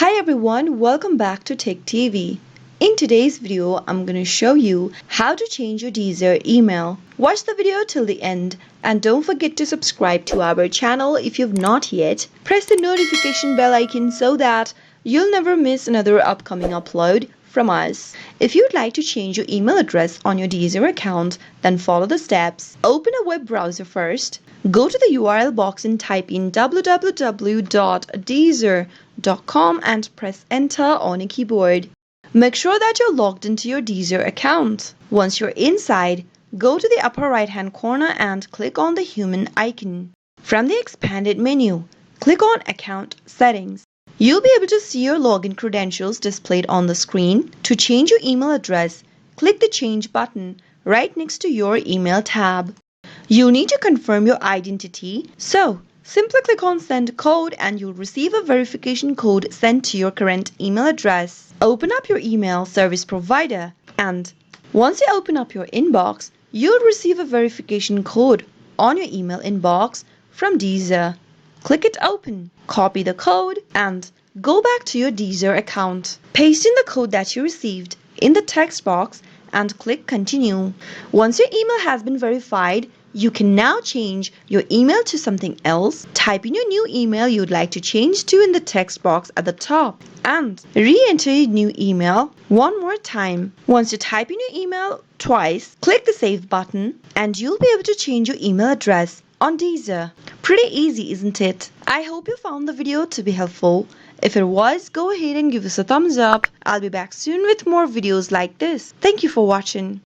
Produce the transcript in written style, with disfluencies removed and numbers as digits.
Hi everyone, welcome back to Tech TV. In today's video, I'm going to show you how to change your Deezer email. Watch the video till the end and don't forget to subscribe to our channel if you've not yet. Press the notification bell icon so that you'll never miss another upcoming upload from us. If you'd like to change your email address on your Deezer account, then follow the steps. Open a web browser first. Go to the URL box and type in www.deezer.com and press enter on your keyboard. Make sure that you're logged into your Deezer account. Once you're inside, go to the upper right hand corner and click on the human icon. From the expanded menu, click on Account Settings. You'll be able to see your login credentials displayed on the screen. To change your email address, click the Change button right next to your email tab. You need to confirm your identity, so simply click on Send Code and you'll receive a verification code sent to your current email address. Open up your email service provider and once you open up your inbox, you'll receive a verification code on your email inbox from Deezer. Click it open, copy the code and go back to your Deezer account. Paste in the code that you received in the text box and click Continue. Once your email has been verified, you can now change your email to something else. Type in your new email you'd like to change to in the text box at the top and re-enter your new email one more time. Once you type in your email twice, click the Save button and you'll be able to change your email address on Deezer. Pretty easy, isn't it? I hope you found the video to be helpful. If it was, go ahead and give us a thumbs up. I'll be back soon with more videos like this. Thank you for watching.